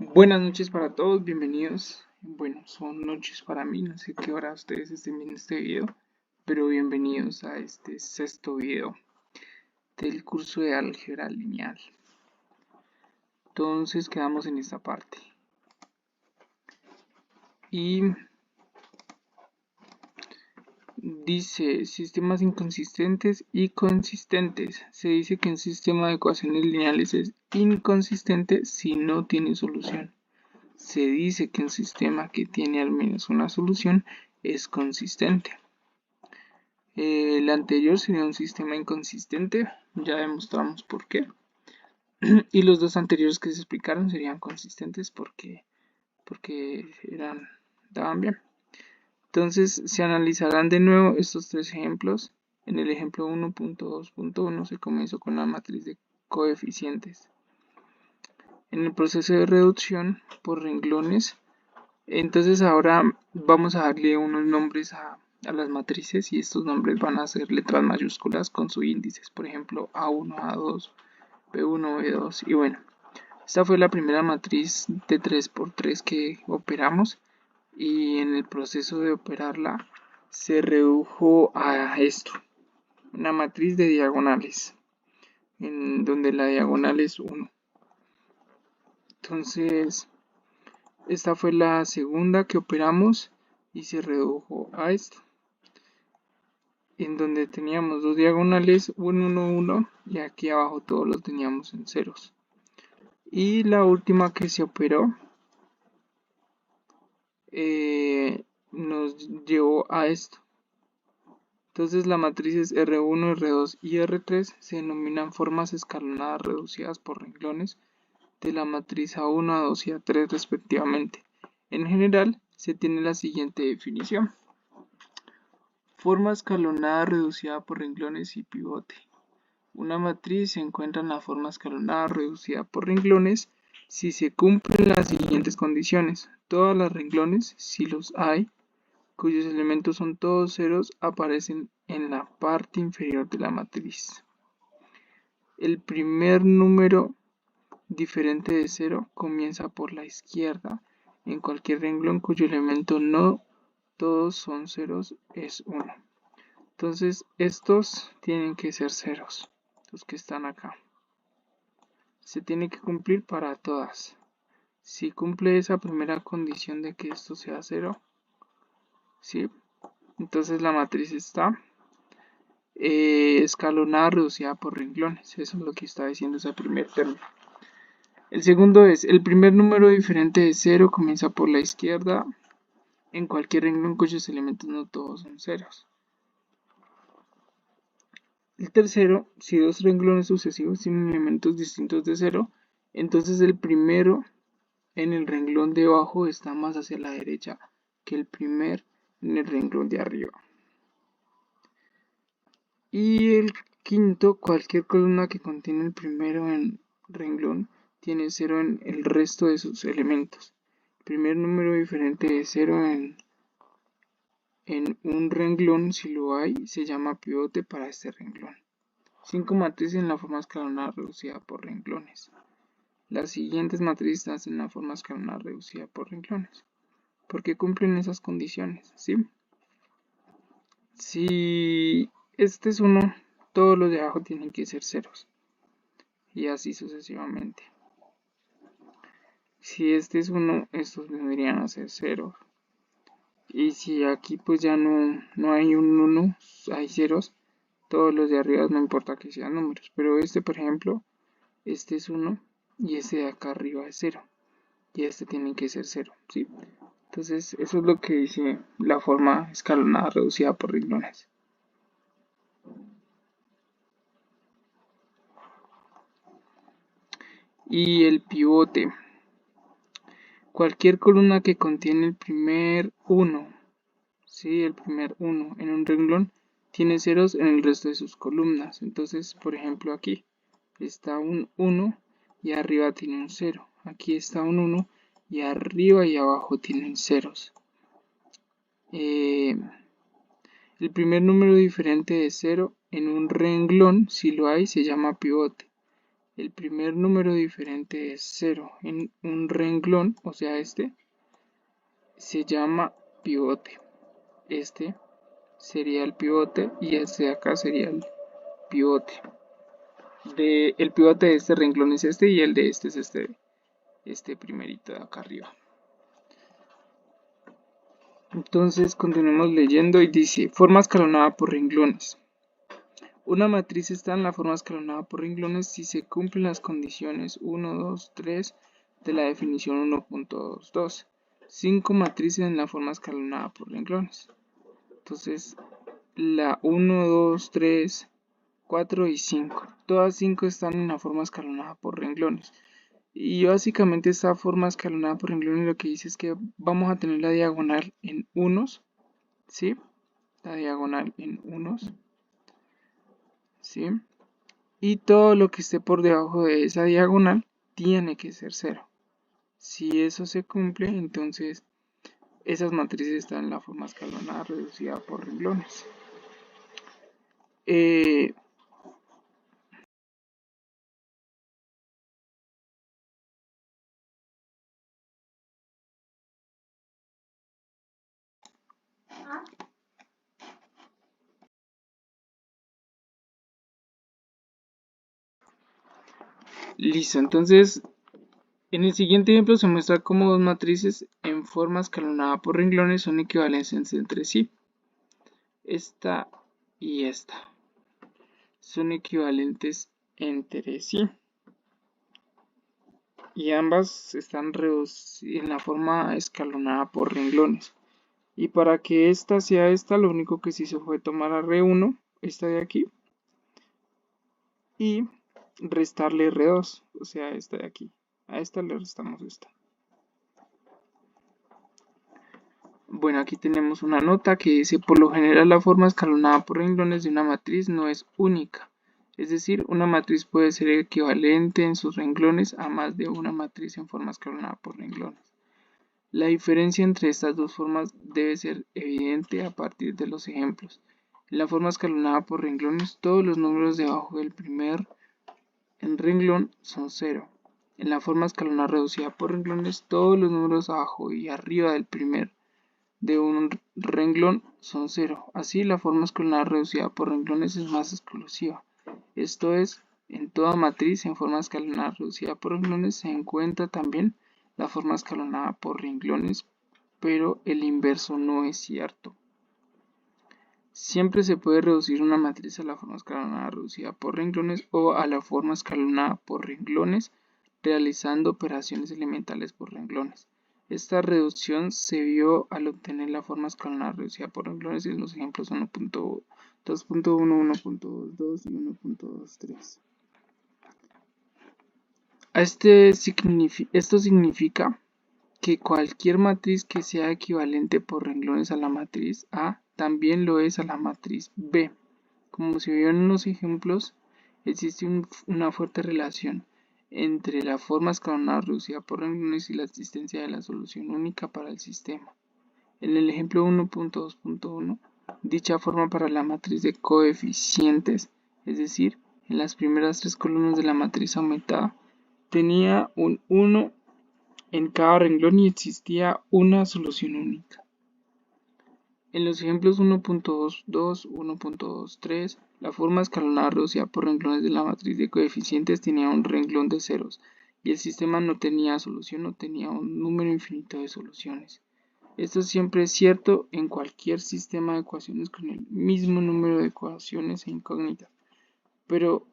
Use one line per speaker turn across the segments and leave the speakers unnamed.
Buenas noches para todos, bienvenidos. Bueno, son noches para mí, no sé qué hora ustedes estén viendo este video, pero bienvenidos a este sexto video del curso de álgebra lineal. Entonces quedamos en esta parte. Y dice sistemas inconsistentes y consistentes. Se dice que un sistema de ecuaciones lineales es inconsistente si no tiene solución. Se dice que un sistema que tiene al menos una solución es consistente. El anterior sería un sistema inconsistente, ya demostramos por qué. Y los dos anteriores que se explicaron serían consistentes porque daban bien. Entonces se analizarán de nuevo estos tres ejemplos. En el ejemplo 1.2.1 se comenzó con la matriz de coeficientes. En el proceso de reducción por renglones, entonces ahora vamos a darle unos nombres a las matrices y estos nombres van a ser letras mayúsculas con sus índices, por ejemplo A1, A2, B1, B2 y bueno, esta fue la primera matriz de 3×3 que operamos y en el proceso de operarla se redujo a esto, una matriz de diagonales, en donde la diagonal es 1. Entonces, esta fue la segunda que operamos y se redujo a esto, en donde teníamos dos diagonales, 1, 1, 1 y aquí abajo todos lo teníamos en ceros. Y la última que se operó nos llevó a esto. Entonces las matrices R1, R2 y R3 se denominan formas escalonadas reducidas por renglones de la matriz A1, A2 y A3 respectivamente. En general se tiene la siguiente definición. Forma escalonada reducida por renglones y pivote. Una matriz se encuentra en la forma escalonada reducida por renglones si se cumplen las siguientes condiciones. Todas las renglones, si los hay, cuyos elementos son todos ceros, aparecen en la parte inferior de la matriz. El primer número diferente de cero comienza por la izquierda en cualquier renglón cuyo elemento no todos son ceros es 1. Entonces estos tienen que ser ceros, los que están acá. Se tiene que cumplir para todas. Si cumple esa primera condición de que esto sea cero, ¿sí? Entonces la matriz está escalonada reducida por renglones. Eso es lo que está diciendo ese primer término. El segundo es, el primer número diferente de cero comienza por la izquierda en cualquier renglón cuyos elementos no todos son ceros. El tercero, si dos renglones sucesivos tienen elementos distintos de cero, entonces el primero en el renglón de abajo está más hacia la derecha que el primer en el renglón de arriba. Y el quinto, cualquier columna que contiene el primero en renglón tiene cero en el resto de sus elementos. El primer número diferente de cero en un renglón, si lo hay, se llama pivote para este renglón. 5 matrices en la forma escalonada reducida por renglones. Las siguientes matrices están en la forma escalonada reducida por renglones, porque cumplen esas condiciones, ¿sí? Si este es 1, todos los de abajo tienen que ser ceros, y así sucesivamente. Si este es 1, estos vendrían a ser ceros. Y si aquí pues ya no hay un 1, hay ceros, todos los de arriba no importa que sean números. Pero este, por ejemplo, este es 1 y este de acá arriba es 0. Y este tiene que ser 0, ¿sí? Entonces eso es lo que dice la forma escalonada reducida por renglones. Y el pivote. Cualquier columna que contiene el primer 1, ¿sí? El primer 1 en un renglón tiene ceros en el resto de sus columnas. Entonces, por ejemplo, aquí está un 1 y arriba tiene un 0. Aquí está un 1 y arriba y abajo tienen ceros. El primer número diferente de 0 en un renglón, si lo hay, se llama pivote. el primer número diferente es 0 en un renglón, o sea este, se llama pivote. Este sería el pivote y este de acá sería el pivote. El pivote de este renglón es este y el de este es este primerito de acá arriba. Entonces continuemos leyendo y dice, forma escalonada por renglones. Una matriz está en la forma escalonada por renglones si se cumplen las condiciones 1, 2, 3 de la definición 1.22. 5 matrices en la forma escalonada por renglones. Entonces, la 1, 2, 3, 4 y 5. Todas 5 están en la forma escalonada por renglones. Y básicamente esta forma escalonada por renglones lo que dice es que vamos a tener la diagonal en unos, ¿sí? La diagonal en unos, ¿sí? Y todo lo que esté por debajo de esa diagonal tiene que ser 0. Si eso se cumple, entonces esas matrices están en la forma escalonada reducida por renglones. Listo, entonces en el siguiente ejemplo se muestra cómo dos matrices en forma escalonada por renglones son equivalentes entre sí. Esta y esta son equivalentes entre sí y ambas están en la forma escalonada por renglones. Y para que esta sea esta, lo único que se hizo fue tomar a R1, esta de aquí, y restarle R2, o sea, esta de aquí. A esta le restamos esta. Bueno, aquí tenemos una nota que dice, por lo general la forma escalonada por renglones de una matriz no es única. Es decir, una matriz puede ser equivalente en sus renglones a más de una matriz en forma escalonada por renglones. La diferencia entre estas dos formas debe ser evidente a partir de los ejemplos. En la forma escalonada por renglones, todos los números debajo del primer renglón son 0. En la forma escalonada reducida por renglones, todos los números abajo y arriba del primer de un renglón son 0. Así, la forma escalonada reducida por renglones es más exclusiva. Esto es, en toda matriz en forma escalonada reducida por renglones se encuentra también la forma escalonada por renglones, pero el inverso no es cierto. Siempre se puede reducir una matriz a la forma escalonada reducida por renglones o a la forma escalonada por renglones realizando operaciones elementales por renglones. Esta reducción se vio al obtener la forma escalonada reducida por renglones en los ejemplos 1.2.1, 1.22 y 1.23. Esto significa que cualquier matriz que sea equivalente por renglones a la matriz A también lo es a la matriz B. Como se vio en los ejemplos, existe una fuerte relación entre la forma escalonada reducida por renglones y la existencia de la solución única para el sistema. En el ejemplo 1.2.1, dicha forma para la matriz de coeficientes, es decir, en las primeras tres columnas de la matriz aumentada, tenía un 1 en cada renglón y existía una solución única. En los ejemplos 1.22, 1.23, la forma escalonada reducida por renglones de la matriz de coeficientes tenía un renglón de ceros y el sistema no tenía solución, no tenía un número infinito de soluciones. Esto siempre es cierto en cualquier sistema de ecuaciones con el mismo número de ecuaciones e incógnitas. Pero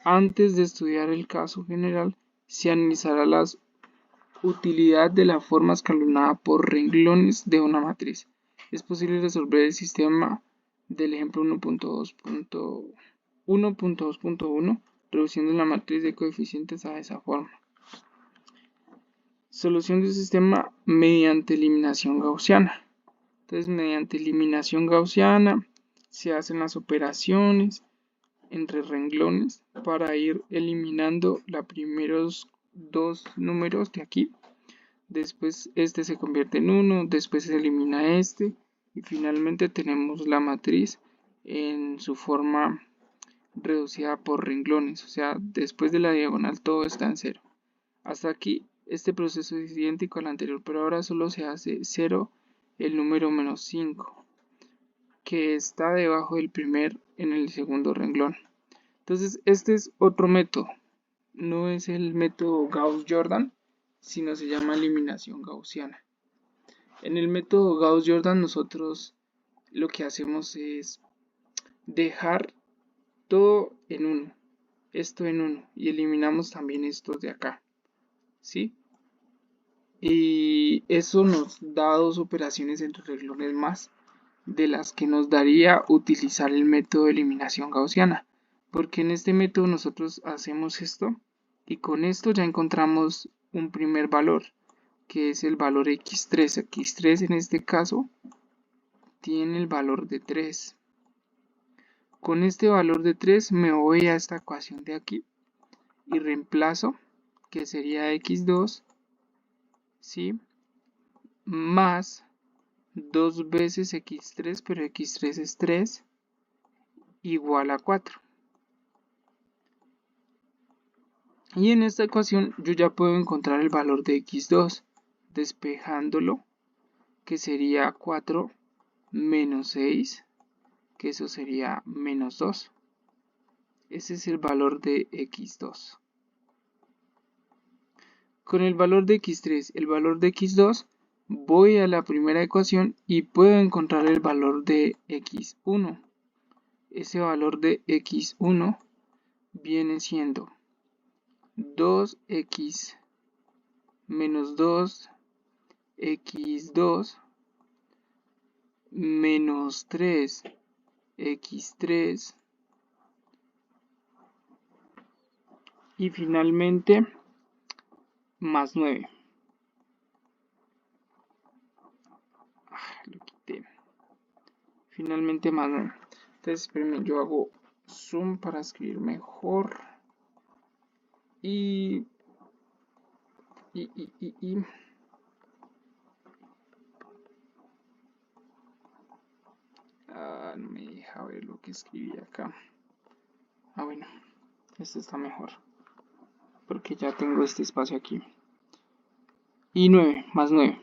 antes de estudiar el caso general, se analizará la utilidad de la forma escalonada por renglones de una matriz. Es posible resolver el sistema del ejemplo 1.2.1 reduciendo la matriz de coeficientes a esa forma. Solución de un sistema mediante eliminación gaussiana. Entonces, mediante eliminación gaussiana se hacen las operaciones entre renglones para ir eliminando los primeros dos números de aquí. Después este se convierte en 1, después se elimina este y finalmente tenemos la matriz en su forma reducida por renglones, o sea, después de la diagonal todo está en 0. Hasta aquí este proceso es idéntico al anterior, pero ahora solo se hace 0 el número menos 5, que está debajo del primer en el segundo renglón. Entonces este es otro método, no es el método Gauss-Jordan, sino se llama eliminación gaussiana. En el método Gauss-Jordan nosotros lo que hacemos es dejar todo en 1, esto en 1, y eliminamos también estos de acá, ¿sí? Y eso nos da dos operaciones entre renglones más de las que nos daría utilizar el método de eliminación gaussiana, porque en este método nosotros hacemos esto y con esto ya encontramos un primer valor, que es el valor x3. x3 en este caso tiene el valor de 3. Con este valor de 3 me voy a esta ecuación de aquí y reemplazo, que sería x2, ¿sí? Más 2 veces x3, pero x3 es 3, igual a 4. Y en esta ecuación yo ya puedo encontrar el valor de x2, despejándolo, que sería 4 menos 6, que eso sería menos 2. Ese es el valor de x2. Con el valor de x3, el valor de x2, voy a la primera ecuación y puedo encontrar el valor de x1. Ese valor de x1 viene siendo 2x menos 2 x2 menos 3 x3 y finalmente más 9. Lo quité. Finalmente más 9. Entonces, espérenme, yo hago zoom para escribir mejor. No me deja ver lo que escribí acá. Bueno, este está mejor, porque ya tengo este espacio aquí. Y 9, más 9.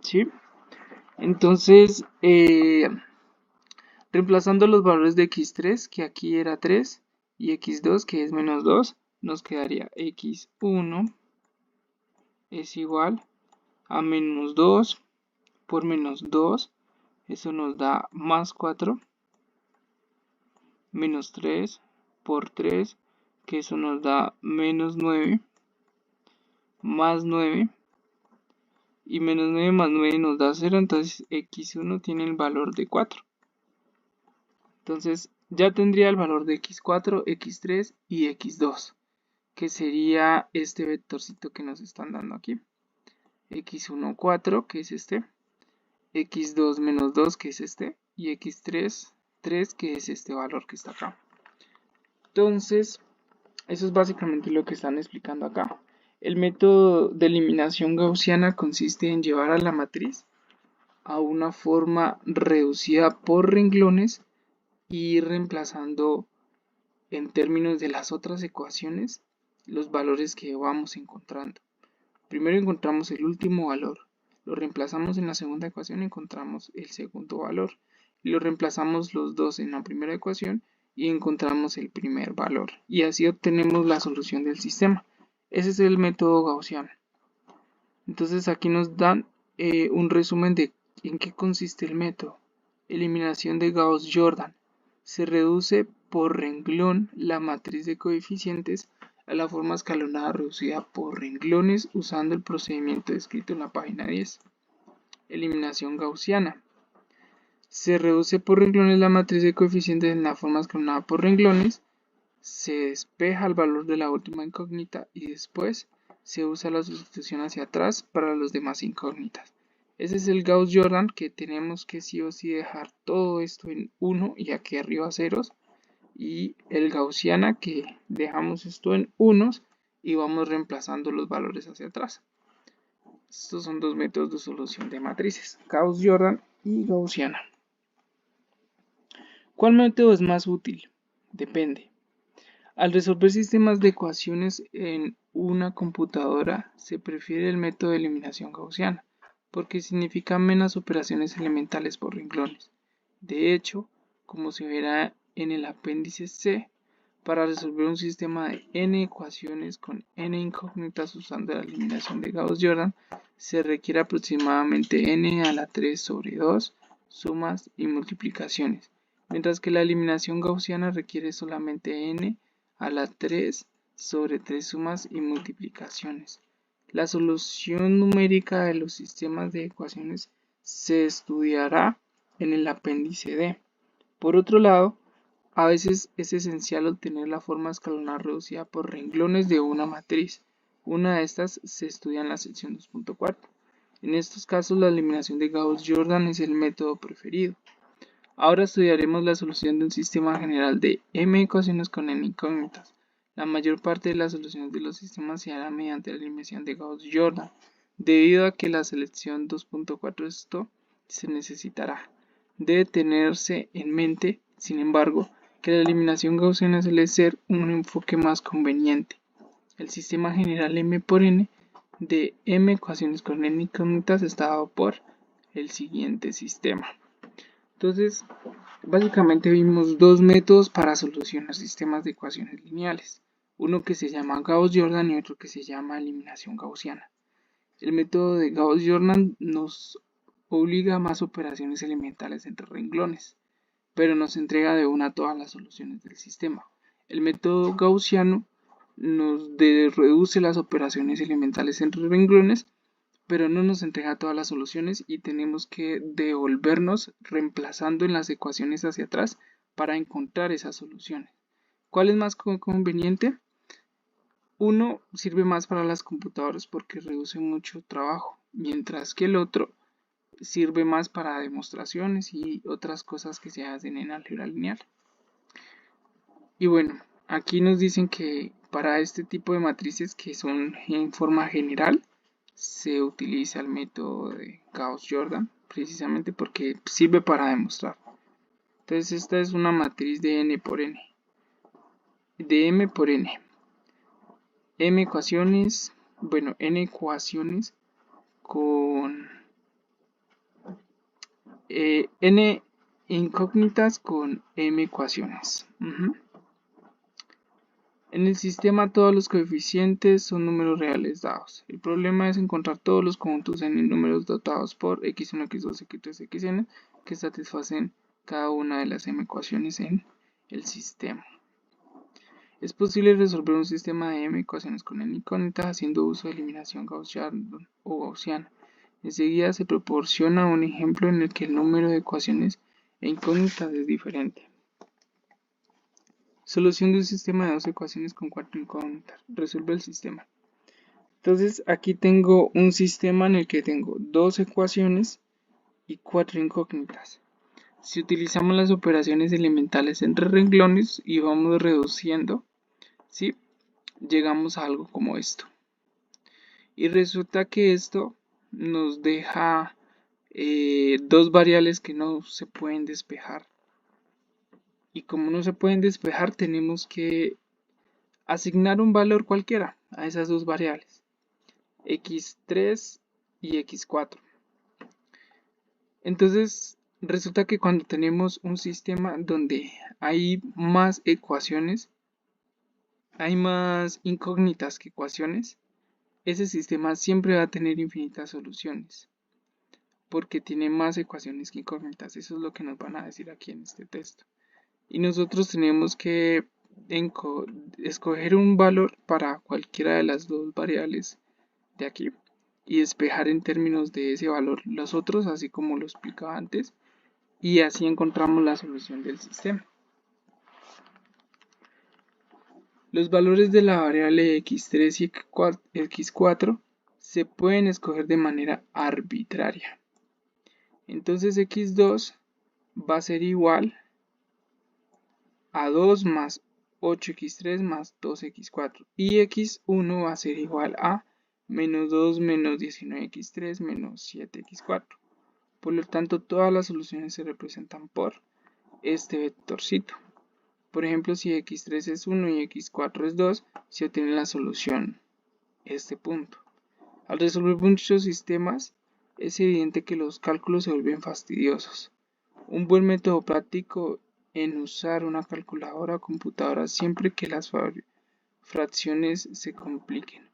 ¿Sí? Entonces, reemplazando los valores de x3, que aquí era 3, y x2, que es menos 2, nos quedaría x1 es igual a menos 2 por menos 2, eso nos da más 4, menos 3 por 3, que eso nos da menos 9, más 9, y menos 9 más 9 nos da 0, entonces x1 tiene el valor de 4. Entonces ya tendría el valor de x4, x3 y x2, que sería este vectorcito que nos están dando aquí. x1, 4, que es este, x2 menos 2, que es este, y x3, 3, que es este valor que está acá. Entonces, eso es básicamente lo que están explicando acá. El método de eliminación gaussiana consiste en llevar a la matriz a una forma reducida por renglones y ir reemplazando en términos de las otras ecuaciones los valores que vamos encontrando. Primero encontramos el último valor, lo reemplazamos en la segunda ecuación y encontramos el segundo valor. Y lo reemplazamos los dos en la primera ecuación y encontramos el primer valor. Y así obtenemos la solución del sistema. Ese es el método gaussiano. Entonces aquí nos dan un resumen de en qué consiste el método. Eliminación de Gauss-Jordan. Se reduce por renglón la matriz de coeficientes a la forma escalonada reducida por renglones usando el procedimiento descrito en la página 10. Eliminación gaussiana. Se reduce por renglones la matriz de coeficientes en la forma escalonada por renglones, se despeja el valor de la última incógnita y después se usa la sustitución hacia atrás para las demás incógnitas. Ese es el Gauss-Jordan, que tenemos que sí o sí dejar todo esto en 1 y aquí arriba ceros, y el Gaussiana, que dejamos esto en unos y vamos reemplazando los valores hacia atrás. Estos son dos métodos de solución de matrices, Gauss-Jordan y Gaussiana. ¿Cuál método es más útil? Depende. Al resolver sistemas de ecuaciones en una computadora, se prefiere el método de eliminación gaussiana, porque significa menos operaciones elementales por renglones. De hecho, como se verá en el apéndice C, para resolver un sistema de n ecuaciones con n incógnitas usando la eliminación de Gauss-Jordan, se requiere aproximadamente n a la 3 sobre 2 sumas y multiplicaciones, mientras que la eliminación gaussiana requiere solamente n a la 3 sobre 3 sumas y multiplicaciones. La solución numérica de los sistemas de ecuaciones se estudiará en el apéndice D. Por otro lado, a veces es esencial obtener la forma escalonar reducida por renglones de una matriz. Una de estas se estudia en la sección 2.4. En estos casos, la eliminación de Gauss-Jordan es el método preferido. Ahora estudiaremos la solución de un sistema general de m ecuaciones con n incógnitas. La mayor parte de las soluciones de los sistemas se hará mediante la eliminación de Gauss-Jordan, debido a que la selección 2.4 esto se necesitará. Debe tenerse en mente, sin embargo, que la eliminación gaussiana suele ser un enfoque más conveniente. El sistema general m por n de m ecuaciones con n incógnitas está dado por el siguiente sistema. Entonces, básicamente vimos dos métodos para solucionar sistemas de ecuaciones lineales. Uno que se llama Gauss-Jordan y otro que se llama eliminación gaussiana. El método de Gauss-Jordan nos obliga a más operaciones elementales entre renglones, pero nos entrega de una todas las soluciones del sistema. El método gaussiano nos reduce las operaciones elementales entre renglones, pero no nos entrega todas las soluciones y tenemos que devolvernos reemplazando en las ecuaciones hacia atrás para encontrar esas soluciones. ¿Cuál es más conveniente? Uno sirve más para las computadoras porque reduce mucho trabajo, mientras que el otro sirve más para demostraciones y otras cosas que se hacen en álgebra lineal. Y bueno, aquí nos dicen que para este tipo de matrices que son en forma general se utiliza el método de Gauss-Jordan precisamente porque sirve para demostrar. Entonces esta es una matriz de n por n, de m por n. M ecuaciones, bueno, n ecuaciones con n incógnitas con m ecuaciones. En el sistema todos los coeficientes son números reales dados. El problema es encontrar todos los conjuntos n números dotados por x1, x2, x3, xn que satisfacen cada una de las m ecuaciones en el sistema. Es posible resolver un sistema de m ecuaciones con n incógnitas haciendo uso de eliminación gaussiana o gaussiana. Enseguida se proporciona un ejemplo en el que el número de ecuaciones e incógnitas es diferente. Solución de un sistema de dos ecuaciones con cuatro incógnitas. Resuelve el sistema. Entonces aquí tengo un sistema en el que tengo dos ecuaciones y cuatro incógnitas. Si utilizamos las operaciones elementales entre renglones y vamos reduciendo, ¿sí? Llegamos a algo como esto. Y resulta que esto nos deja dos variables que no se pueden despejar. Y como no se pueden despejar, tenemos que asignar un valor cualquiera a esas dos variables, x3 y x4. Entonces resulta que cuando tenemos un sistema donde hay más ecuaciones, hay más incógnitas que ecuaciones, ese sistema siempre va a tener infinitas soluciones porque tiene más ecuaciones que incógnitas. Eso es lo que nos van a decir aquí en este texto. Y nosotros tenemos que escoger un valor para cualquiera de las dos variables de aquí y despejar en términos de ese valor los otros, así como lo explicaba antes, y así encontramos la solución del sistema. Los valores de la variable x3 y x4 se pueden escoger de manera arbitraria. Entonces x2 va a ser igual a 2 más 8x3 más 2x4 y x1 va a ser igual a menos 2 menos 19x3 menos 7x4. Por lo tanto, todas las soluciones se representan por este vectorcito. Por ejemplo, si x3 es 1 y x4 es 2, se obtiene la solución, este punto. Al resolver muchos sistemas, es evidente que los cálculos se vuelven fastidiosos. Un buen método práctico en usar una calculadora o computadora siempre que las fracciones se compliquen.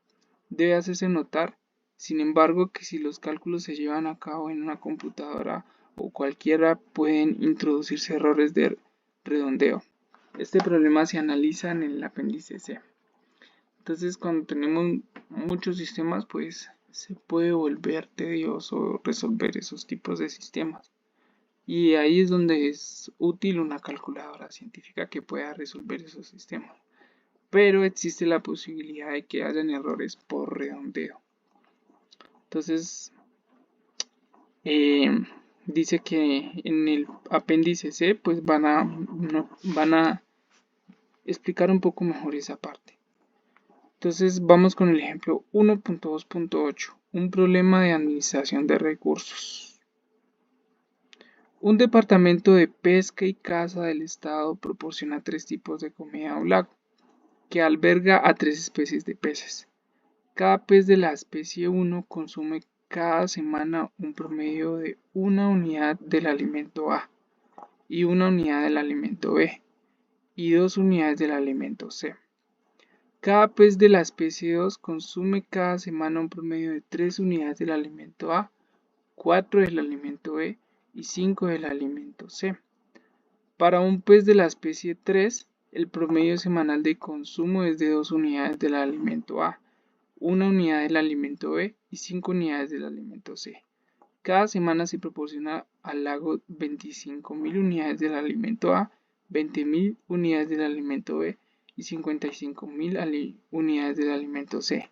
Debe hacerse notar, sin embargo, que si los cálculos se llevan a cabo en una computadora o cualquiera, pueden introducirse errores de redondeo. Este problema se analiza en el apéndice C. Entonces, cuando tenemos muchos sistemas, pues se puede volver tedioso resolver esos tipos de sistemas. Y ahí es donde es útil una calculadora científica que pueda resolver esos sistemas. Pero existe la posibilidad de que hayan errores por redondeo. Entonces, dice que en el apéndice C, pues van a explicar un poco mejor esa parte. Entonces vamos con el ejemplo 1.2.8, un problema de administración de recursos. Un departamento de pesca y caza del estado proporciona 3 tipos de comida a un lago, que alberga a 3 especies de peces. Cada pez de la especie 1 consume cada semana un promedio de 1 unidad del alimento A y 1 unidad del alimento B y 2 unidades del alimento C. Cada pez de la especie 2 consume cada semana un promedio de 3 unidades del alimento A, 4 del alimento B y 5 del alimento C. Para un pez de la especie 3, el promedio semanal de consumo es de 2 unidades del alimento A, 1 unidad del alimento B y 5 unidades del alimento C. Cada semana se proporciona al lago 25.000 unidades del alimento A, 20.000 unidades del alimento B y 55.000 unidades del alimento C.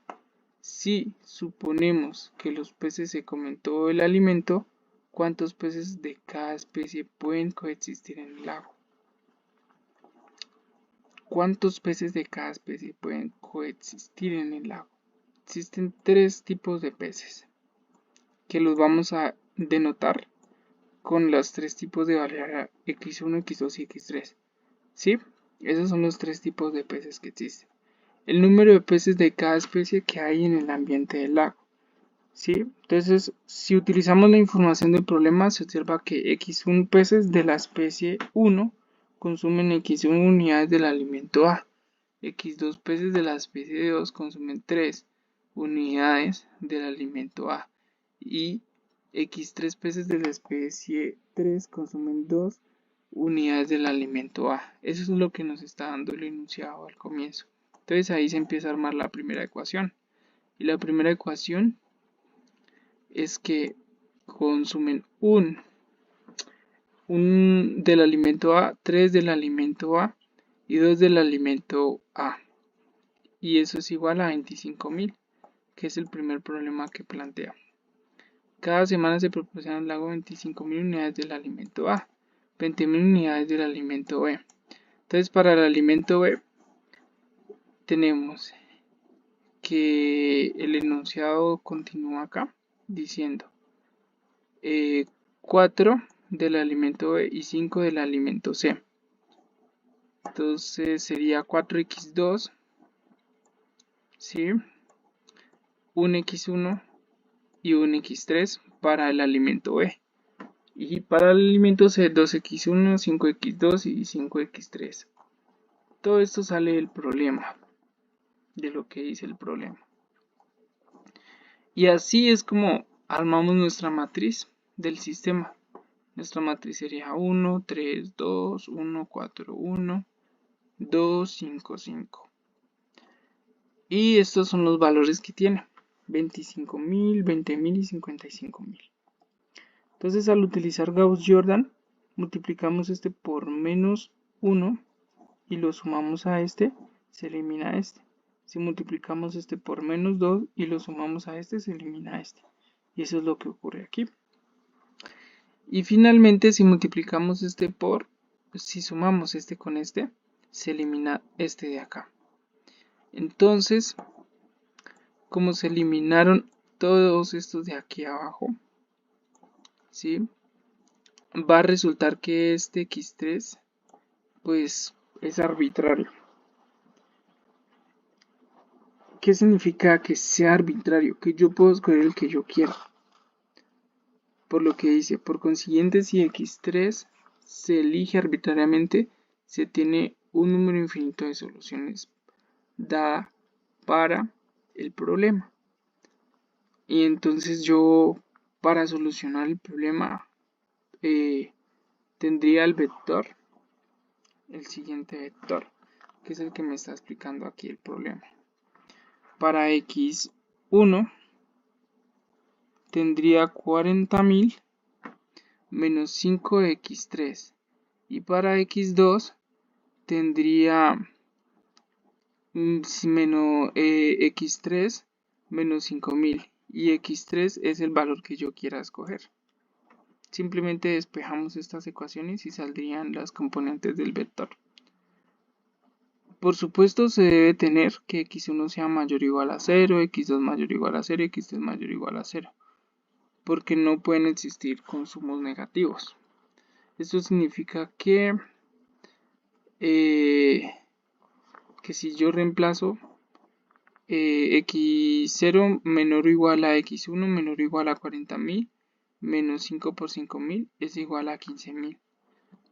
Si suponemos que los peces se comen todo el alimento, ¿cuántos peces de cada especie pueden coexistir en el lago? ¿Cuántos peces de cada especie pueden coexistir en el lago? Existen 3 tipos de peces, que los vamos a denotar con los 3 tipos de variable x1, x2 y x3. ¿Sí? Esos son los 3 tipos de peces que existen. El número de peces de cada especie que hay en el ambiente del lago. ¿Sí? Entonces, si utilizamos la información del problema, se observa que x1 peces de la especie 1 consumen x1 unidades del alimento A. x2 peces de la especie 2 consumen 3 unidades del alimento A. Y x3 peces de la especie 3 consumen 2 unidades del alimento A. Eso es lo que nos está dando el enunciado al comienzo. Entonces ahí se empieza a armar la primera ecuación. Y la primera ecuación es que consumen un del alimento A, 3 del alimento A y 2 del alimento A. Y eso es igual a 25.000, que es el primer problema que plantea. Cada semana se proporciona al lago 25.000 unidades del alimento A, 20.000 unidades del alimento B. Entonces, para el alimento B, tenemos que el enunciado continúa acá diciendo 4 del alimento B y 5 del alimento C. Entonces sería 4x2, ¿sí? Un x1 y un x3 para el alimento B. Y para el alimento C, 2x1, 5x2 y 5x3. Todo esto sale del problema, de lo que dice el problema. Y así es como armamos nuestra matriz del sistema. Nuestra matriz sería 1, 3, 2, 1, 4, 1, 2, 5, 5. Y estos son los valores que tiene. 25.000, 20.000 y 55.000. Entonces, al utilizar Gauss-Jordan, multiplicamos este por menos 1 y lo sumamos a este, se elimina este. Si multiplicamos este por menos 2 y lo sumamos a este, se elimina este. Y eso es lo que ocurre aquí. Y finalmente, si multiplicamos este si sumamos este con este, se elimina este de acá. Entonces, como se eliminaron todos estos de aquí abajo, ¿sí? Va a resultar que este x3 pues es arbitrario. ¿Qué significa que sea arbitrario? Que yo puedo escoger el que yo quiera. Por lo que dice, por consiguiente, si x3 se elige arbitrariamente, se tiene un número infinito de soluciones dada para el problema. Y entonces yo, para solucionar el problema, tendría el vector, el siguiente vector, que es el que me está explicando aquí el problema. Para x1 tendría 40.000 menos 5x3, y para x2 tendría menos x3 menos 5.000, y x3 es el valor que yo quiera escoger. Simplemente despejamos estas ecuaciones y saldrían las componentes del vector. Por supuesto, se debe tener que x1 sea mayor o igual a 0, x2 mayor o igual a 0, x3 mayor o igual a 0, porque no pueden existir consumos negativos. Esto significa que si yo reemplazo x0 menor o igual a x1 menor o igual a 40.000 menos 5 por 5.000 es igual a 15.000.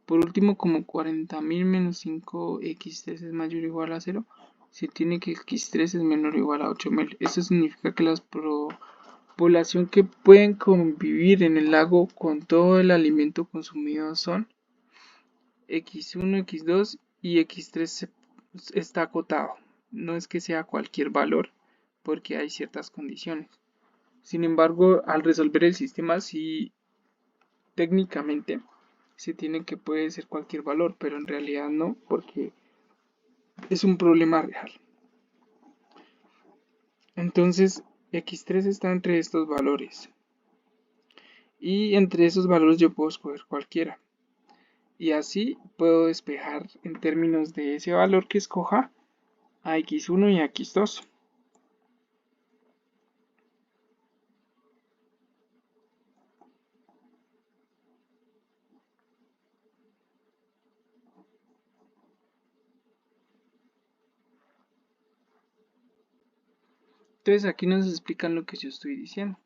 Por último, como 40.000 menos 5x3 es mayor o igual a 0, se tiene que x3 es menor o igual a 8.000. Esto significa que las población que pueden convivir en el lago con todo el alimento consumido son x1, x2 y x3 está acotado. No es que sea cualquier valor, porque hay ciertas condiciones. Sin embargo, al resolver el sistema, sí, técnicamente se tiene que puede ser cualquier valor, pero en realidad no, porque es un problema real. Entonces, x3 está entre estos valores. Y entre esos valores yo puedo escoger cualquiera. Y así puedo despejar en términos de ese valor que escoja a x1 y a x2. Entonces aquí nos explican lo que yo estoy diciendo.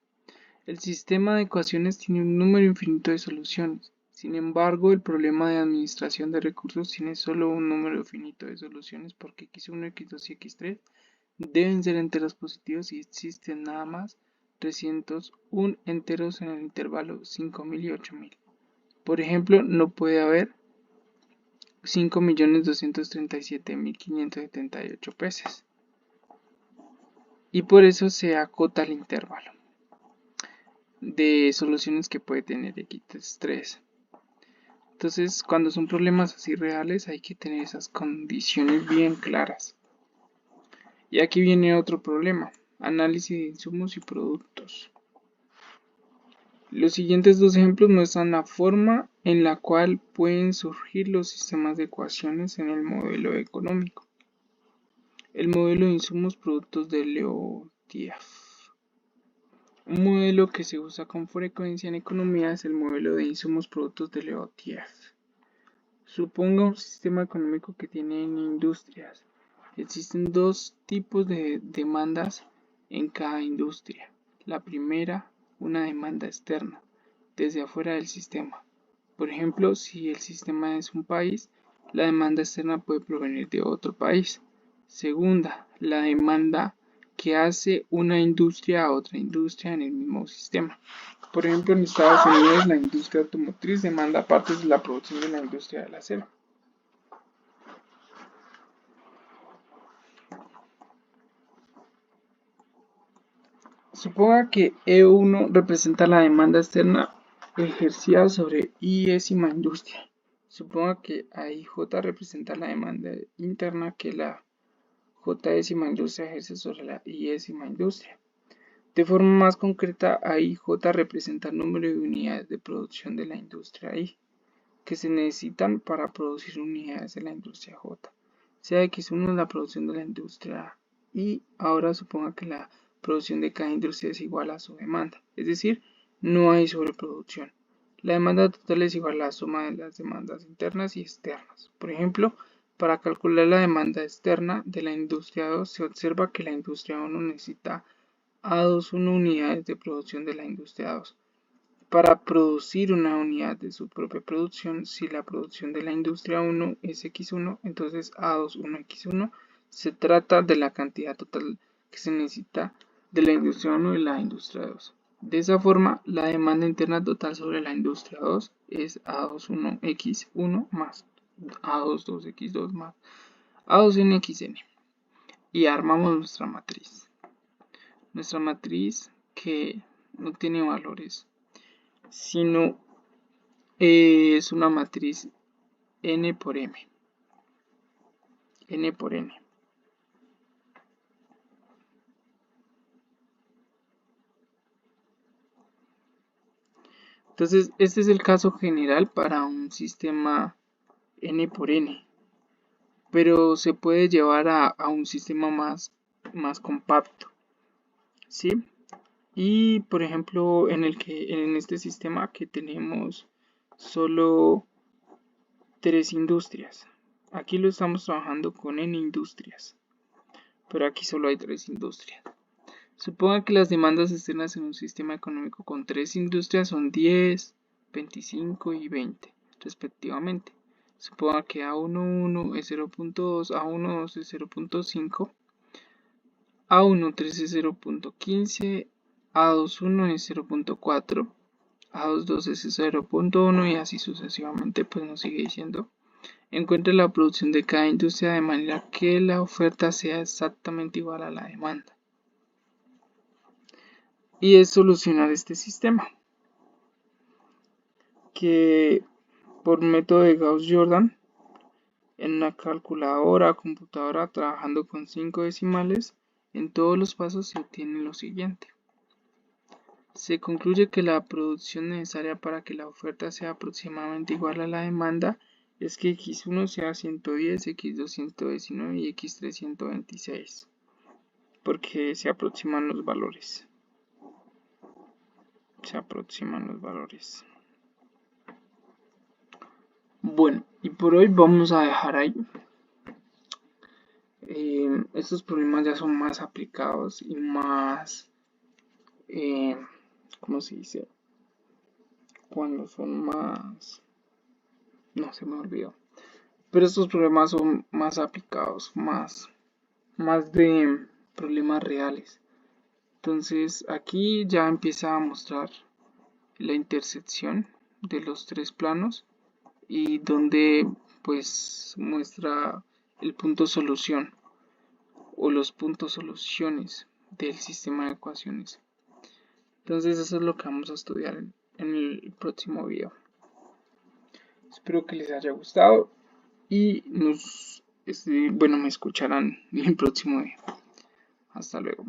El sistema de ecuaciones tiene un número infinito de soluciones. Sin embargo, el problema de administración de recursos tiene solo un número finito de soluciones porque x1, x2 y x3 deben ser enteros positivos y existen nada más 301 enteros en el intervalo 5.000 y 8.000. Por ejemplo, no puede haber 5.237.578 peces. Y por eso se acota el intervalo de soluciones que puede tener x3. Entonces, cuando son problemas así reales, hay que tener esas condiciones bien claras. Y aquí viene otro problema: análisis de insumos y productos. Los siguientes dos ejemplos muestran la forma en la cual pueden surgir los sistemas de ecuaciones en el modelo económico. El modelo de insumos productos de Leontief. Un modelo que se usa con frecuencia en economía es el modelo de insumos productos de Leontief. Suponga un sistema económico que tiene industrias. Existen dos tipos de demandas en cada industria. La primera, una demanda externa, desde afuera del sistema. Por ejemplo, si el sistema es un país, la demanda externa puede provenir de otro país. Segunda, la demanda que hace una industria a otra industria en el mismo sistema. Por ejemplo, en Estados Unidos la industria automotriz demanda partes de la producción de la industria del acero. Suponga que E1 representa la demanda externa ejercida sobre I,ª industria. Suponga que AIJ representa la demanda interna que la J,ª industria ejerce sobre la I,ª industria. De forma más concreta, AIJ representa el número de unidades de producción de la industria I, que se necesitan para producir unidades de la industria J. Sea X1 es la producción de la industria I, ahora suponga que la producción de cada industria es igual a su demanda, es decir, no hay sobreproducción. La demanda total es igual a la suma de las demandas internas y externas. Por ejemplo, Para calcular la demanda externa de la industria 2 se observa que la industria 1 necesita A21 unidades de producción de la industria 2 para producir una unidad de su propia producción. Si la producción de la industria 1 es X1, entonces A21X1 se trata de la cantidad total que se necesita de la industria 1 y la industria 2. De esa forma, la demanda interna total sobre la industria 2 es A21X1 más A22X2 más A2NXN. Y armamos nuestra matriz. Nuestra matriz que no tiene valores, sino es una matriz n por m. N por n. Entonces, este es el caso general para un sistema n por n, pero se puede llevar a un sistema más compacto, ¿sí? Y por ejemplo, en este sistema que tenemos solo 3 industrias. Aquí lo estamos trabajando con n industrias, pero aquí solo hay 3 industrias. Suponga que las demandas externas en un sistema económico con 3 industrias son 10, 25 y 20, respectivamente. Suponga que A11 es 0.2, A12 es 0.5, A13 es 0.15, A21 es 0.4, A22 es 0.1 y así sucesivamente, pues nos sigue diciendo. Encuentre la producción de cada industria de manera que la oferta sea exactamente igual a la demanda. Y es solucionar este sistema, que por método de Gauss-Jordan, en una calculadora o computadora trabajando con 5 decimales, en todos los pasos se obtiene lo siguiente. Se concluye que la producción necesaria para que la oferta sea aproximadamente igual a la demanda es que X1 sea 110, X2 119 y X3 126, porque se aproximan los valores. Bueno, y por hoy vamos a dejar ahí. Estos problemas ya son más aplicados y más, ¿cómo se dice? Cuando son más, no se me olvidó. Pero estos problemas son más aplicados, más de problemas reales. Entonces aquí ya empieza a mostrar la intersección de los 3 planos y donde pues muestra el punto solución o los puntos soluciones del sistema de ecuaciones. Entonces eso es lo que vamos a estudiar en el próximo video. Espero que les haya gustado y me escucharán en el próximo video. Hasta luego.